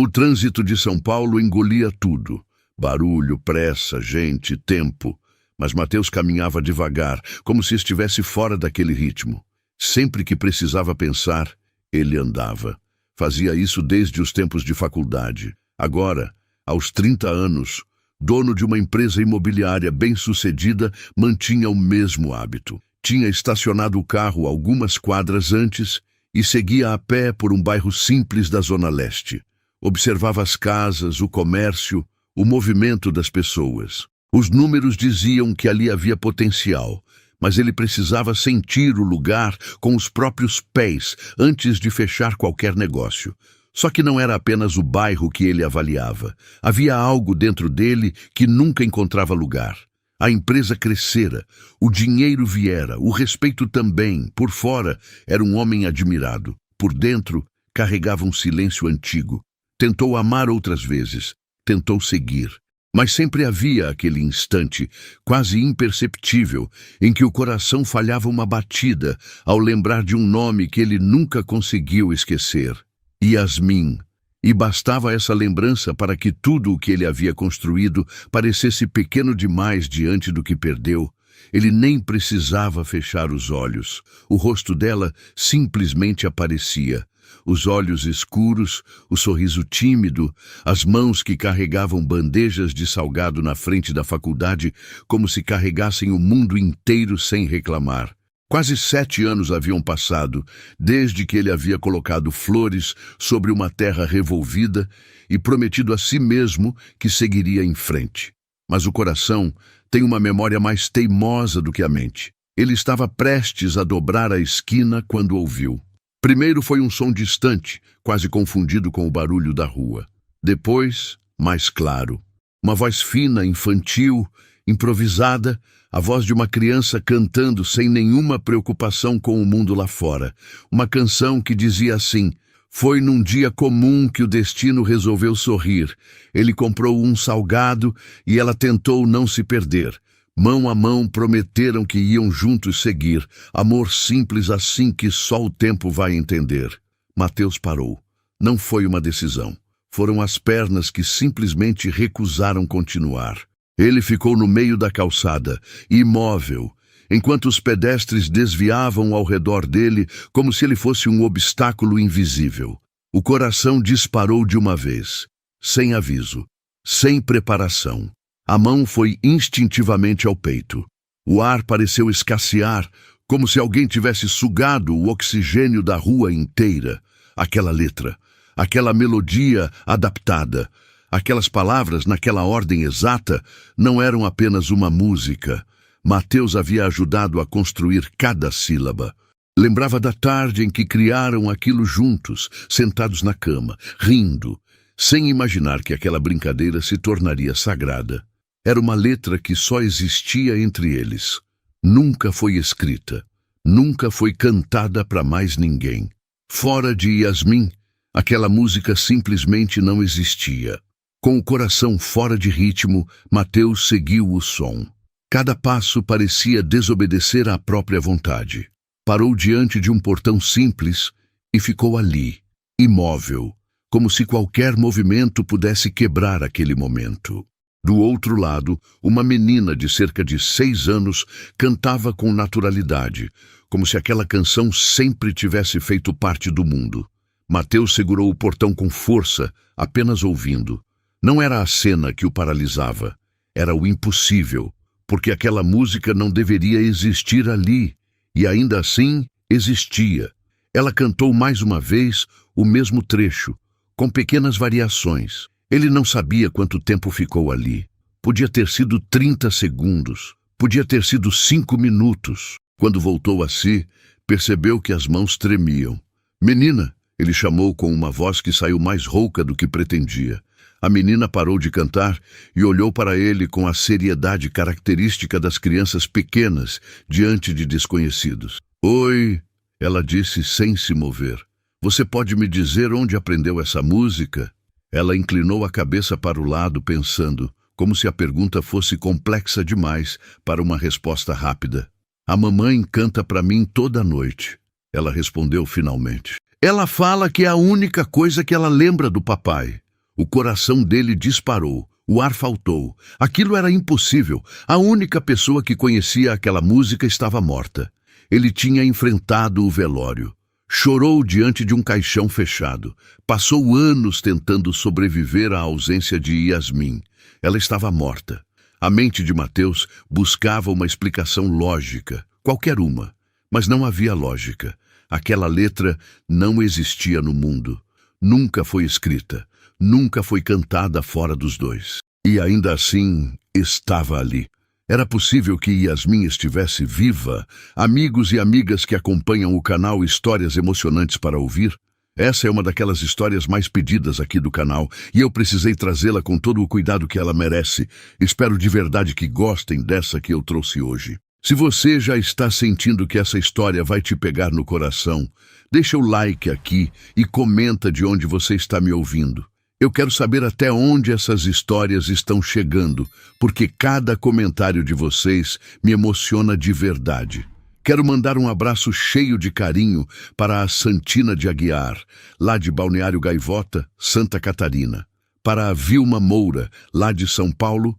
O trânsito de São Paulo engolia tudo. Barulho, pressa, gente, tempo. Mas Mateus caminhava devagar, como se estivesse fora daquele ritmo. Sempre que precisava pensar, ele andava. Fazia isso desde os tempos de faculdade. Agora, aos 30 anos, dono de uma empresa imobiliária bem-sucedida, mantinha o mesmo hábito. Tinha estacionado o carro algumas quadras antes e seguia a pé por um bairro simples da Zona Leste. Observava as casas, o comércio, o movimento das pessoas. Os números diziam que ali havia potencial, mas ele precisava sentir o lugar com os próprios pés antes de fechar qualquer negócio. Só que não era apenas o bairro que ele avaliava. Havia algo dentro dele que nunca encontrava lugar. A empresa crescera, o dinheiro viera, o respeito também. Por fora, era um homem admirado. Por dentro, carregava um silêncio antigo. Tentou amar outras vezes, tentou seguir. Mas sempre havia aquele instante, quase imperceptível, em que o coração falhava uma batida ao lembrar de um nome que ele nunca conseguiu esquecer. Yasmin. E bastava essa lembrança para que tudo o que ele havia construído parecesse pequeno demais diante do que perdeu. Ele nem precisava fechar os olhos. O rosto dela simplesmente aparecia. Os olhos escuros, o sorriso tímido, as mãos que carregavam bandejas de salgado na frente da faculdade como se carregassem o mundo inteiro sem reclamar. Quase 7 anos haviam passado, desde que ele havia colocado flores sobre uma terra revolvida e prometido a si mesmo que seguiria em frente. Mas o coração tem uma memória mais teimosa do que a mente. Ele estava prestes a dobrar a esquina quando ouviu. Primeiro foi um som distante, quase confundido com o barulho da rua. Depois, mais claro. Uma voz fina, infantil, improvisada, a voz de uma criança cantando sem nenhuma preocupação com o mundo lá fora. Uma canção que dizia assim: foi num dia comum que o destino resolveu sorrir. Ele comprou um salgado e ela tentou não se perder. Mão a mão prometeram que iam juntos seguir. Amor simples assim que só o tempo vai entender. Mateus parou. Não foi uma decisão. Foram as pernas que simplesmente recusaram continuar. Ele ficou no meio da calçada, imóvel, enquanto os pedestres desviavam ao redor dele como se ele fosse um obstáculo invisível. O coração disparou de uma vez, sem aviso, sem preparação. A mão foi instintivamente ao peito. O ar pareceu escassear, como se alguém tivesse sugado o oxigênio da rua inteira. Aquela letra, aquela melodia adaptada, aquelas palavras naquela ordem exata não eram apenas uma música. Mateus havia ajudado a construir cada sílaba. Lembrava da tarde em que criaram aquilo juntos, sentados na cama, rindo, sem imaginar que aquela brincadeira se tornaria sagrada. Era uma letra que só existia entre eles. Nunca foi escrita, nunca foi cantada para mais ninguém. Fora de Yasmin, aquela música simplesmente não existia. Com o coração fora de ritmo, Mateus seguiu o som. Cada passo parecia desobedecer à própria vontade. Parou diante de um portão simples e ficou ali, imóvel, como se qualquer movimento pudesse quebrar aquele momento. Do outro lado, uma menina de cerca de 6 anos cantava com naturalidade, como se aquela canção sempre tivesse feito parte do mundo. Mateus segurou o portão com força, apenas ouvindo. Não era a cena que o paralisava, era o impossível, porque aquela música não deveria existir ali, e ainda assim existia. Ela cantou mais uma vez o mesmo trecho, com pequenas variações. Ele não sabia quanto tempo ficou ali. Podia ter sido 30 segundos, podia ter sido 5 minutos. Quando voltou a si, percebeu que as mãos tremiam. "Menina", ele chamou com uma voz que saiu mais rouca do que pretendia. A menina parou de cantar e olhou para ele com a seriedade característica das crianças pequenas diante de desconhecidos. "Oi", ela disse sem se mover. "Você pode me dizer onde aprendeu essa música?" Ela inclinou a cabeça para o lado, pensando, como se a pergunta fosse complexa demais para uma resposta rápida. "A mamãe canta para mim toda noite", ela respondeu finalmente. "Ela fala que é a única coisa que ela lembra do papai." O coração dele disparou. O ar faltou. Aquilo era impossível. A única pessoa que conhecia aquela música estava morta. Ele tinha enfrentado o velório. Chorou diante de um caixão fechado. Passou anos tentando sobreviver à ausência de Yasmin. Ela estava morta. A mente de Mateus buscava uma explicação lógica, qualquer uma, mas não havia lógica. Aquela letra não existia no mundo. Nunca foi escrita, nunca foi cantada fora dos dois. E ainda assim, estava ali. Era possível que Yasmin estivesse viva? Amigos e amigas que acompanham o canal Histórias Emocionantes para Ouvir? Essa é uma daquelas histórias mais pedidas aqui do canal e eu precisei trazê-la com todo o cuidado que ela merece. Espero de verdade que gostem dessa que eu trouxe hoje. Se você já está sentindo que essa história vai te pegar no coração, deixa o like aqui e comenta de onde você está me ouvindo. Eu quero saber até onde essas histórias estão chegando, porque cada comentário de vocês me emociona de verdade. Quero mandar um abraço cheio de carinho para a Santina de Aguiar, lá de Balneário Gaivota, Santa Catarina. Para a Vilma Moura, lá de São Paulo,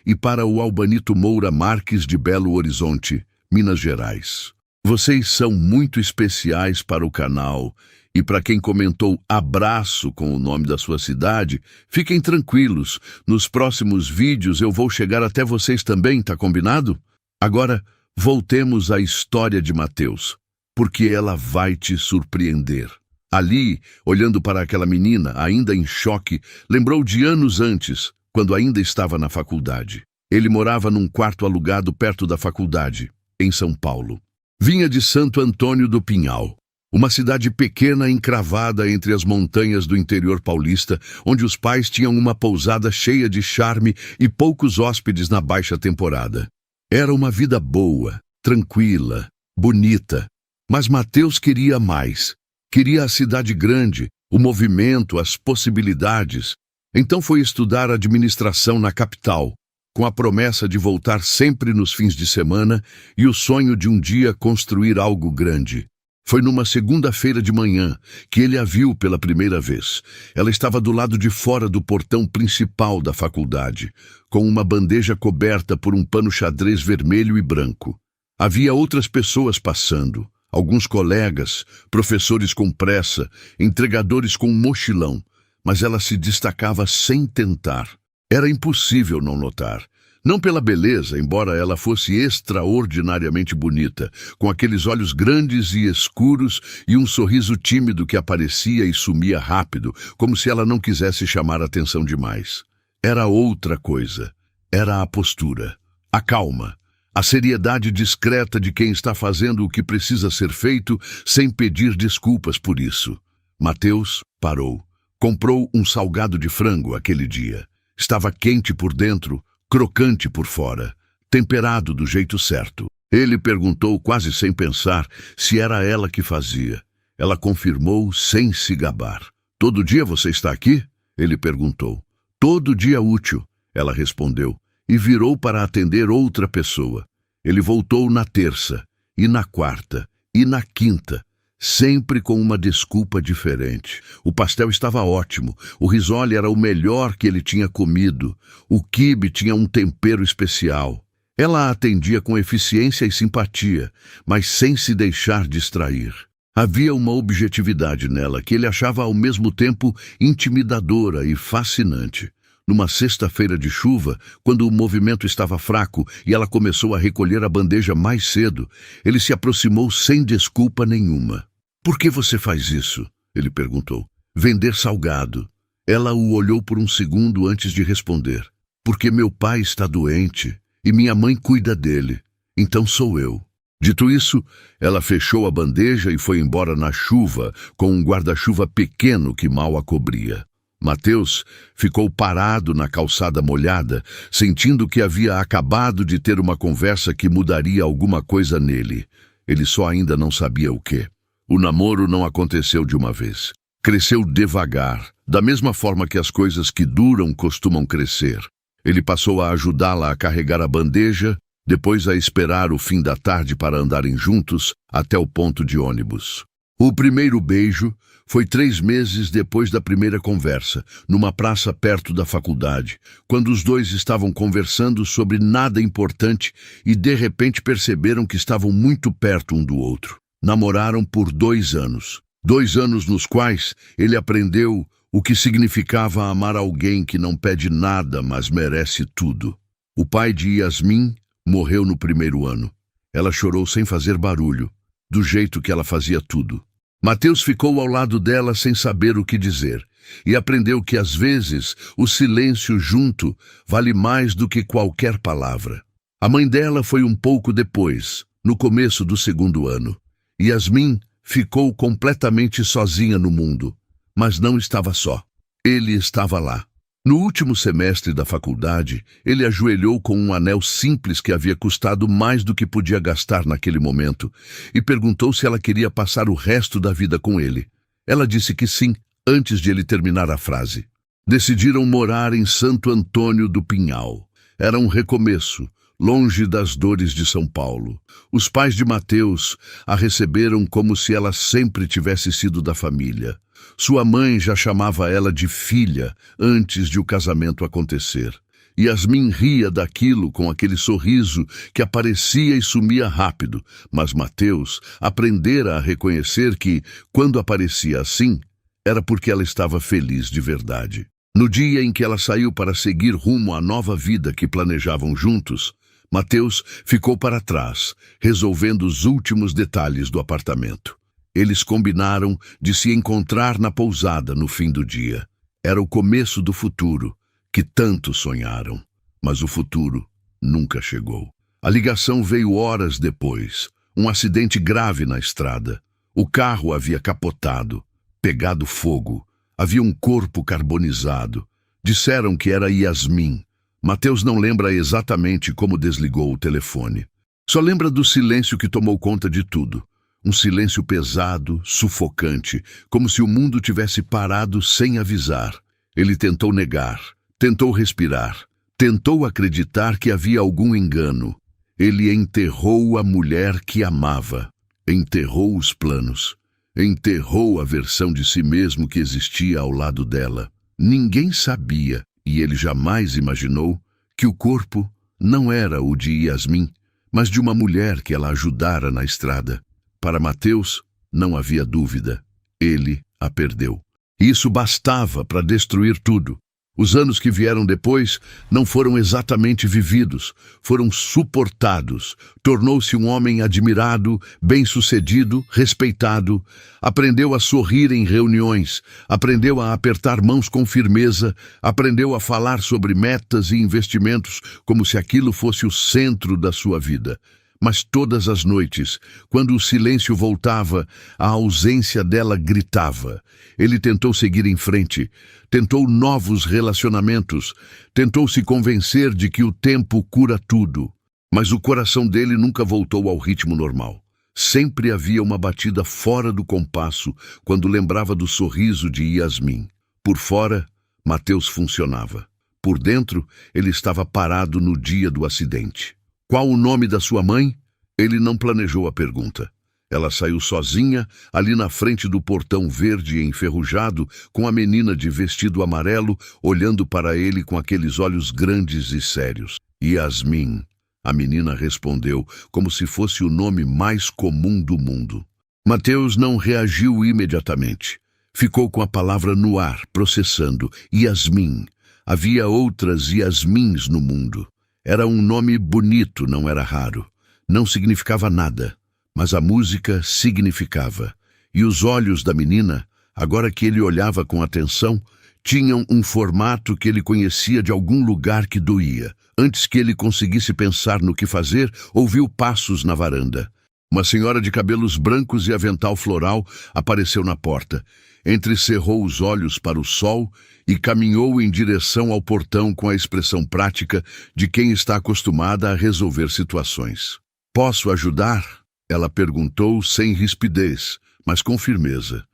e para o Albanito Moura Marques de Belo Horizonte, Minas Gerais. Vocês são muito especiais para o canal e para quem comentou abraço com o nome da sua cidade, fiquem tranquilos, nos próximos vídeos eu vou chegar até vocês também, tá combinado? Agora, voltemos à história de Mateus, porque ela vai te surpreender. Ali, olhando para aquela menina, ainda em choque, lembrou de anos antes, quando ainda estava na faculdade. Ele morava num quarto alugado perto da faculdade, em São Paulo. Vinha de Santo Antônio do Pinhal, uma cidade pequena encravada entre as montanhas do interior paulista, onde os pais tinham uma pousada cheia de charme e poucos hóspedes na baixa temporada. Era uma vida boa, tranquila, bonita, mas Mateus queria mais. Queria a cidade grande, o movimento, as possibilidades. Então foi estudar administração na capital, com a promessa de voltar sempre nos fins de semana e o sonho de um dia construir algo grande. Foi numa segunda-feira de manhã que ele a viu pela primeira vez. Ela estava do lado de fora do portão principal da faculdade, com uma bandeja coberta por um pano xadrez vermelho e branco. Havia outras pessoas passando, alguns colegas, professores com pressa, entregadores com um mochilão, mas ela se destacava sem tentar. Era impossível não notar. Não pela beleza, embora ela fosse extraordinariamente bonita, com aqueles olhos grandes e escuros e um sorriso tímido que aparecia e sumia rápido, como se ela não quisesse chamar atenção demais. Era outra coisa. Era a postura, a calma, a seriedade discreta de quem está fazendo o que precisa ser feito sem pedir desculpas por isso. Mateus parou. Comprou um salgado de frango aquele dia. Estava quente por dentro, crocante por fora, temperado do jeito certo. Ele perguntou quase sem pensar se era ela que fazia. Ela confirmou sem se gabar. "Todo dia você está aqui?" Ele perguntou. "Todo dia útil", ela respondeu, e virou para atender outra pessoa. Ele voltou na terça, e na quarta, e na quinta, sempre com uma desculpa diferente. O pastel estava ótimo, o risole era o melhor que ele tinha comido, o quibe tinha um tempero especial. Ela a atendia com eficiência e simpatia, mas sem se deixar distrair. Havia uma objetividade nela que ele achava ao mesmo tempo intimidadora e fascinante. Numa sexta-feira de chuva, quando o movimento estava fraco e ela começou a recolher a bandeja mais cedo, ele se aproximou sem desculpa nenhuma. "Por que você faz isso?" ele perguntou. "Vender salgado." Ela o olhou por um segundo antes de responder. "Porque meu pai está doente e minha mãe cuida dele. Então sou eu." Dito isso, ela fechou a bandeja e foi embora na chuva, com um guarda-chuva pequeno que mal a cobria. Mateus ficou parado na calçada molhada, sentindo que havia acabado de ter uma conversa que mudaria alguma coisa nele. Ele só ainda não sabia o quê. O namoro não aconteceu de uma vez. Cresceu devagar, da mesma forma que as coisas que duram costumam crescer. Ele passou a ajudá-la a carregar a bandeja, depois a esperar o fim da tarde para andarem juntos até o ponto de ônibus. O primeiro beijo foi 3 meses depois da primeira conversa, numa praça perto da faculdade, quando os dois estavam conversando sobre nada importante e de repente perceberam que estavam muito perto um do outro. Namoraram por 2 anos. 2 anos nos quais ele aprendeu o que significava amar alguém que não pede nada, mas merece tudo. O pai de Yasmin morreu no primeiro ano. Ela chorou sem fazer barulho, do jeito que ela fazia tudo. Mateus ficou ao lado dela sem saber o que dizer, e aprendeu que às vezes o silêncio junto vale mais do que qualquer palavra. A mãe dela foi um pouco depois, no começo do segundo ano. Yasmin ficou completamente sozinha no mundo, mas não estava só. Ele estava lá. No último semestre da faculdade, ele ajoelhou com um anel simples que havia custado mais do que podia gastar naquele momento e perguntou se ela queria passar o resto da vida com ele. Ela disse que sim, antes de ele terminar a frase. Decidiram morar em Santo Antônio do Pinhal. Era um recomeço, longe das dores de São Paulo. Os pais de Mateus a receberam como se ela sempre tivesse sido da família. Sua mãe já chamava ela de filha antes de o casamento acontecer. Yasmin ria daquilo com aquele sorriso que aparecia e sumia rápido, mas Mateus aprendera a reconhecer que, quando aparecia assim, era porque ela estava feliz de verdade. No dia em que ela saiu para seguir rumo à nova vida que planejavam juntos, Mateus ficou para trás, resolvendo os últimos detalhes do apartamento. Eles combinaram de se encontrar na pousada no fim do dia. Era o começo do futuro, que tanto sonharam. Mas o futuro nunca chegou. A ligação veio horas depois. Um acidente grave na estrada. O carro havia capotado, pegado fogo. Havia um corpo carbonizado. Disseram que era Yasmin. Mateus não lembra exatamente como desligou o telefone. Só lembra do silêncio que tomou conta de tudo. Um silêncio pesado, sufocante, como se o mundo tivesse parado sem avisar. Ele tentou negar, tentou respirar, tentou acreditar que havia algum engano. Ele enterrou a mulher que amava, enterrou os planos, enterrou a versão de si mesmo que existia ao lado dela. Ninguém sabia, e ele jamais imaginou, que o corpo não era o de Yasmin, mas de uma mulher que ela ajudara na estrada. Para Mateus, não havia dúvida. Ele a perdeu. Isso bastava para destruir tudo. Os anos que vieram depois não foram exatamente vividos, foram suportados. Tornou-se um homem admirado, bem-sucedido, respeitado. Aprendeu a sorrir em reuniões, aprendeu a apertar mãos com firmeza, aprendeu a falar sobre metas e investimentos como se aquilo fosse o centro da sua vida. Mas todas as noites, quando o silêncio voltava, a ausência dela gritava. Ele tentou seguir em frente, tentou novos relacionamentos, tentou se convencer de que o tempo cura tudo. Mas o coração dele nunca voltou ao ritmo normal. Sempre havia uma batida fora do compasso quando lembrava do sorriso de Yasmin. Por fora, Mateus funcionava. Por dentro, ele estava parado no dia do acidente. Qual o nome da sua mãe? Ele não planejou a pergunta. Ela saiu sozinha, ali na frente do portão verde e enferrujado, com a menina de vestido amarelo, olhando para ele com aqueles olhos grandes e sérios. Yasmin, a menina respondeu, como se fosse o nome mais comum do mundo. Mateus não reagiu imediatamente. Ficou com a palavra no ar, processando. Yasmin. Havia outras Yasmins no mundo. Era um nome bonito, não era raro. Não significava nada, mas a música significava. E os olhos da menina, agora que ele olhava com atenção, tinham um formato que ele conhecia de algum lugar que doía. Antes que ele conseguisse pensar no que fazer, ouviu passos na varanda. Uma senhora de cabelos brancos e avental floral apareceu na porta. Entrecerrou os olhos para o sol e caminhou em direção ao portão com a expressão prática de quem está acostumada a resolver situações. "Posso ajudar?" Ela perguntou sem rispidez, mas com firmeza.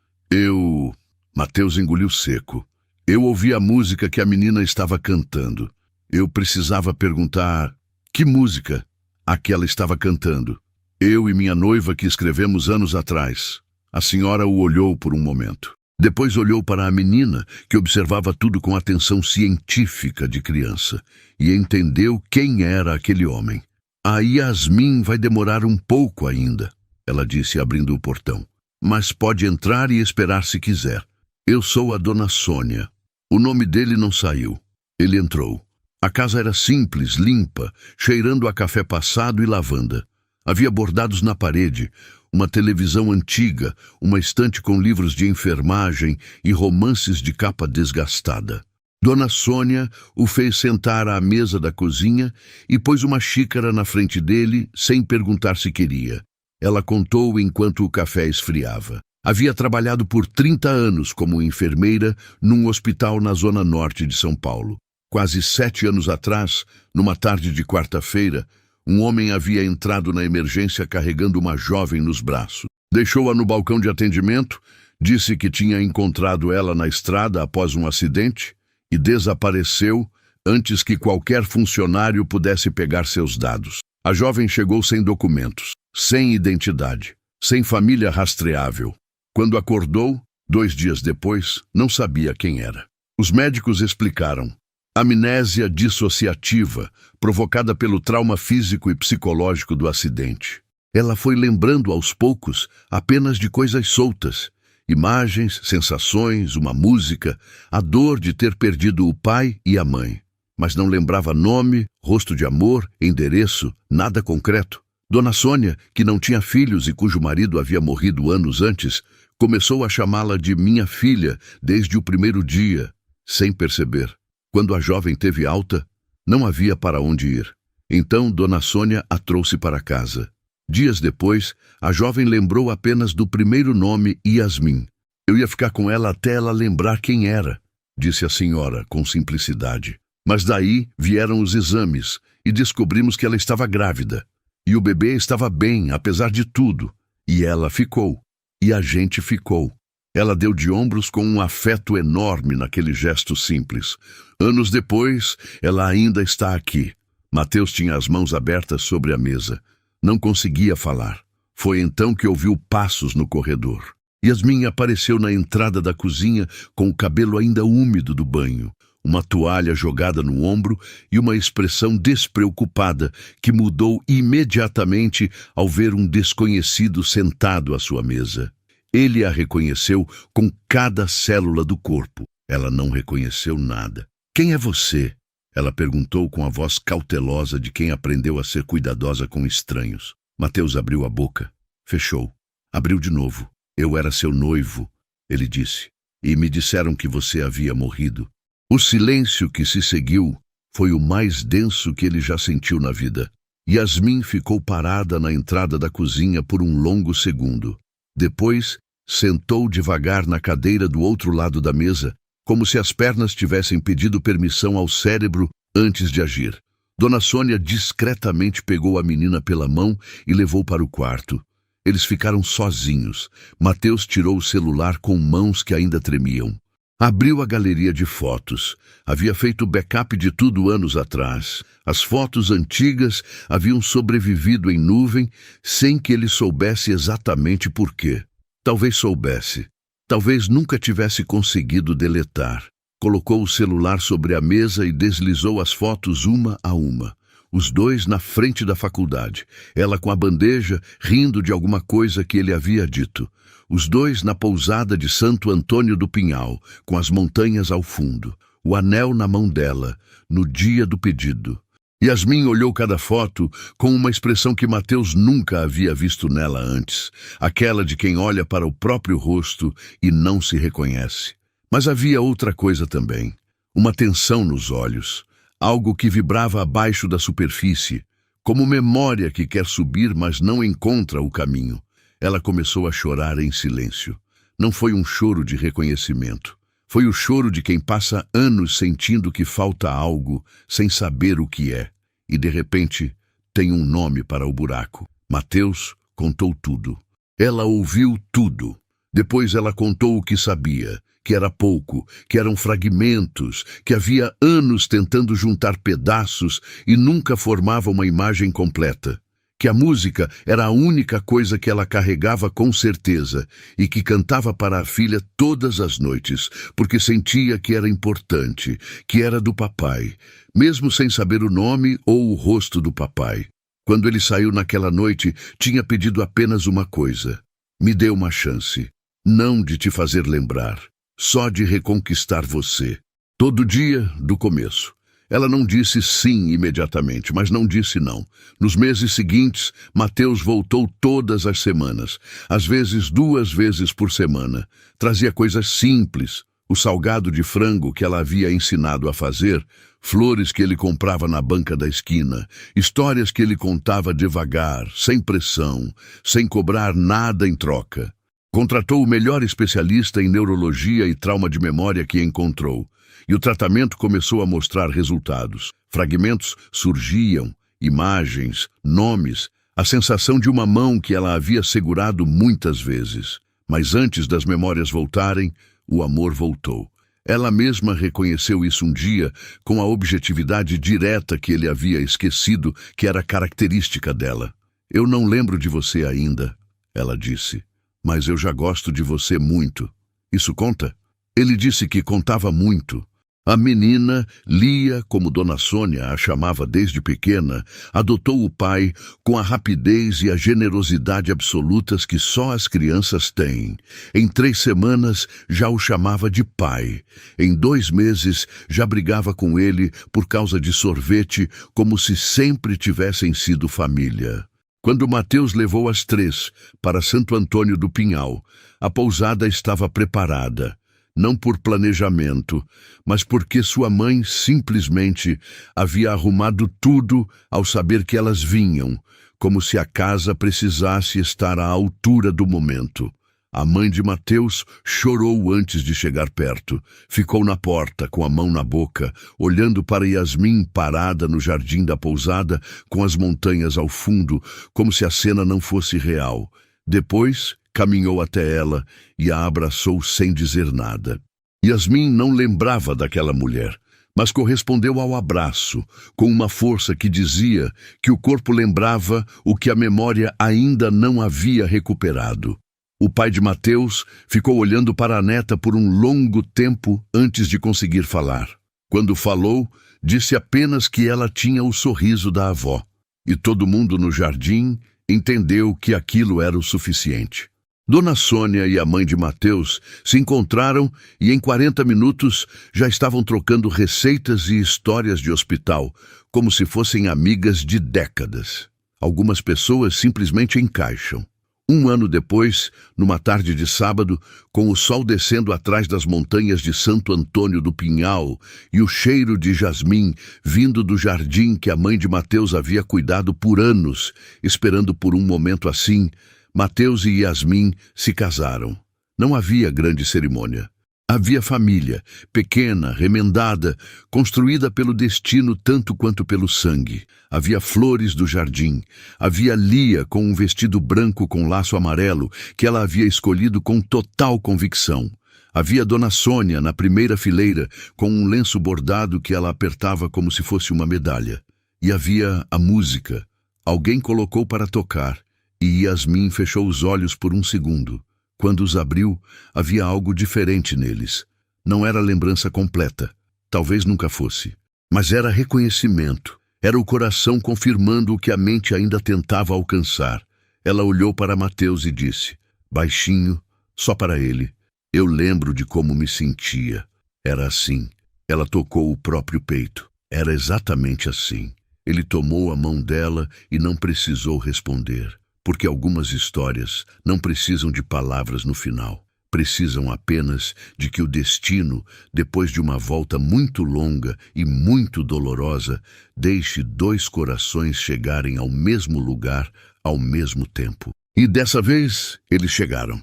Mateus engoliu seco. Eu ouvi a música que a menina estava cantando. Eu precisava perguntar: que música? A que ela estava cantando. Eu e minha noiva que escrevemos anos atrás. A senhora o olhou por um momento. Depois olhou para a menina, que observava tudo com atenção científica de criança, e entendeu quem era aquele homem. A Yasmin vai demorar um pouco ainda, ela disse, abrindo o portão. Mas pode entrar e esperar se quiser. Eu sou a Dona Sônia. O nome dele não saiu. Ele entrou. A casa era simples, limpa, cheirando a café passado e lavanda. Havia bordados na parede, uma televisão antiga, uma estante com livros de enfermagem e romances de capa desgastada. Dona Sônia o fez sentar à mesa da cozinha e pôs uma xícara na frente dele, sem perguntar se queria. Ela contou enquanto o café esfriava. Havia trabalhado por 30 anos como enfermeira num hospital na zona norte de São Paulo. Quase 7 anos atrás, numa tarde de quarta-feira, um homem havia entrado na emergência carregando uma jovem nos braços. Deixou-a no balcão de atendimento, disse que tinha encontrado ela na estrada após um acidente e desapareceu antes que qualquer funcionário pudesse pegar seus dados. A jovem chegou sem documentos, sem identidade, sem família rastreável. Quando acordou, 2 dias depois, não sabia quem era. Os médicos explicaram. Amnésia dissociativa, provocada pelo trauma físico e psicológico do acidente. Ela foi lembrando aos poucos apenas de coisas soltas, imagens, sensações, uma música, a dor de ter perdido o pai e a mãe. Mas não lembrava nome, rosto de amor, endereço, nada concreto. Dona Sônia, que não tinha filhos e cujo marido havia morrido anos antes, começou a chamá-la de minha filha desde o primeiro dia, sem perceber. Quando a jovem teve alta, não havia para onde ir. Então Dona Sônia a trouxe para casa. Dias depois, a jovem lembrou apenas do primeiro nome, Yasmin. Eu ia ficar com ela até ela lembrar quem era, disse a senhora com simplicidade. Mas daí vieram os exames e descobrimos que ela estava grávida. E o bebê estava bem, apesar de tudo. E ela ficou. E a gente ficou. Ela deu de ombros com um afeto enorme naquele gesto simples. Anos depois, ela ainda está aqui. Mateus tinha as mãos abertas sobre a mesa. Não conseguia falar. Foi então que ouviu passos no corredor. Yasmin apareceu na entrada da cozinha com o cabelo ainda úmido do banho, uma toalha jogada no ombro e uma expressão despreocupada que mudou imediatamente ao ver um desconhecido sentado à sua mesa. Ele a reconheceu com cada célula do corpo. Ela não reconheceu nada. Quem é você? Ela perguntou com a voz cautelosa de quem aprendeu a ser cuidadosa com estranhos. Mateus abriu a boca. Fechou. Abriu de novo. Eu era seu noivo, ele disse. E me disseram que você havia morrido. O silêncio que se seguiu foi o mais denso que ele já sentiu na vida. Yasmin ficou parada na entrada da cozinha por um longo segundo. Depois, sentou devagar na cadeira do outro lado da mesa, como se as pernas tivessem pedido permissão ao cérebro antes de agir. Dona Sônia discretamente pegou a menina pela mão e levou para o quarto. Eles ficaram sozinhos. Mateus tirou o celular com mãos que ainda tremiam. Abriu a galeria de fotos. Havia feito backup de tudo anos atrás. As fotos antigas haviam sobrevivido em nuvem sem que ele soubesse exatamente por quê. Talvez soubesse. Talvez nunca tivesse conseguido deletar. Colocou o celular sobre a mesa e deslizou as fotos uma a uma. Os dois na frente da faculdade. Ela com a bandeja, rindo de alguma coisa que ele havia dito. Os dois na pousada de Santo Antônio do Pinhal, com as montanhas ao fundo. O anel na mão dela, no dia do pedido. Yasmin olhou cada foto com uma expressão que Mateus nunca havia visto nela antes. Aquela de quem olha para o próprio rosto e não se reconhece. Mas havia outra coisa também. Uma tensão nos olhos. Algo que vibrava abaixo da superfície. Como memória que quer subir, mas não encontra o caminho. Ela começou a chorar em silêncio. Não foi um choro de reconhecimento. Foi o choro de quem passa anos sentindo que falta algo, sem saber o que é. E, de repente, tem um nome para o buraco. Mateus contou tudo. Ela ouviu tudo. Depois ela contou o que sabia, que era pouco, que eram fragmentos, que havia anos tentando juntar pedaços e nunca formava uma imagem completa. que a música era a única coisa que ela carregava com certeza e que cantava para a filha todas as noites, porque sentia que era importante, que era do papai, mesmo sem saber o nome ou o rosto do papai. Quando ele saiu naquela noite, tinha pedido apenas uma coisa: me dê uma chance, não de te fazer lembrar, só de reconquistar você. Todo dia, do começo. Ela não disse sim imediatamente, mas não disse não. Nos meses seguintes, Mateus voltou todas as semanas, às vezes 2 vezes por semana. Trazia coisas simples, o salgado de frango que ela havia ensinado a fazer, flores que ele comprava na banca da esquina, histórias que ele contava devagar, sem pressão, sem cobrar nada em troca. Contratou o melhor especialista em neurologia e trauma de memória que encontrou. E o tratamento começou a mostrar resultados. Fragmentos surgiam, imagens, nomes, a sensação de uma mão que ela havia segurado muitas vezes. Mas antes das memórias voltarem, o amor voltou. Ela mesma reconheceu isso um dia com a objetividade direta que ele havia esquecido que era característica dela. Eu não lembro de você ainda, ela disse, mas eu já gosto de você muito. Isso conta? Ele disse que contava muito. A menina, Lia, como Dona Sônia a chamava desde pequena, adotou o pai com a rapidez e a generosidade absolutas que só as crianças têm. Em 3 semanas já o chamava de pai. Em 2 meses já brigava com ele por causa de sorvete, como se sempre tivessem sido família. Quando Mateus levou as 3 para Santo Antônio do Pinhal, a pousada estava preparada. Não por planejamento, mas porque sua mãe simplesmente havia arrumado tudo ao saber que elas vinham, como se a casa precisasse estar à altura do momento. A mãe de Mateus chorou antes de chegar perto. Ficou na porta, com a mão na boca, olhando para Yasmin parada no jardim da pousada, com as montanhas ao fundo, como se a cena não fosse real. Depois caminhou até ela e a abraçou sem dizer nada. Yasmin não lembrava daquela mulher, mas correspondeu ao abraço, com uma força que dizia que o corpo lembrava o que a memória ainda não havia recuperado. O pai de Mateus ficou olhando para a neta por um longo tempo antes de conseguir falar. Quando falou, disse apenas que ela tinha o sorriso da avó. E todo mundo no jardim entendeu que aquilo era o suficiente. Dona Sônia e a mãe de Mateus se encontraram e em 40 minutos já estavam trocando receitas e histórias de hospital, como se fossem amigas de décadas. Algumas pessoas simplesmente encaixam. 1 ano depois, numa tarde de sábado, com o sol descendo atrás das montanhas de Santo Antônio do Pinhal e o cheiro de jasmim vindo do jardim que a mãe de Mateus havia cuidado por anos, esperando por um momento assim, Mateus e Yasmin se casaram. Não havia grande cerimônia. Havia família, pequena, remendada, construída pelo destino tanto quanto pelo sangue. Havia flores do jardim. Havia Lia com um vestido branco com laço amarelo que ela havia escolhido com total convicção. Havia Dona Sônia na primeira fileira com um lenço bordado que ela apertava como se fosse uma medalha. E havia a música. Alguém colocou para tocar. E Yasmin fechou os olhos por um segundo. Quando os abriu, havia algo diferente neles. Não era lembrança completa. Talvez nunca fosse. Mas era reconhecimento. Era o coração confirmando o que a mente ainda tentava alcançar. Ela olhou para Mateus e disse, baixinho, só para ele, eu lembro de como me sentia. Era assim. Ela tocou o próprio peito. Era exatamente assim. Ele tomou a mão dela e não precisou responder. Porque algumas histórias não precisam de palavras no final. Precisam apenas de que o destino, depois de uma volta muito longa e muito dolorosa, deixe 2 corações chegarem ao mesmo lugar ao mesmo tempo. E dessa vez eles chegaram.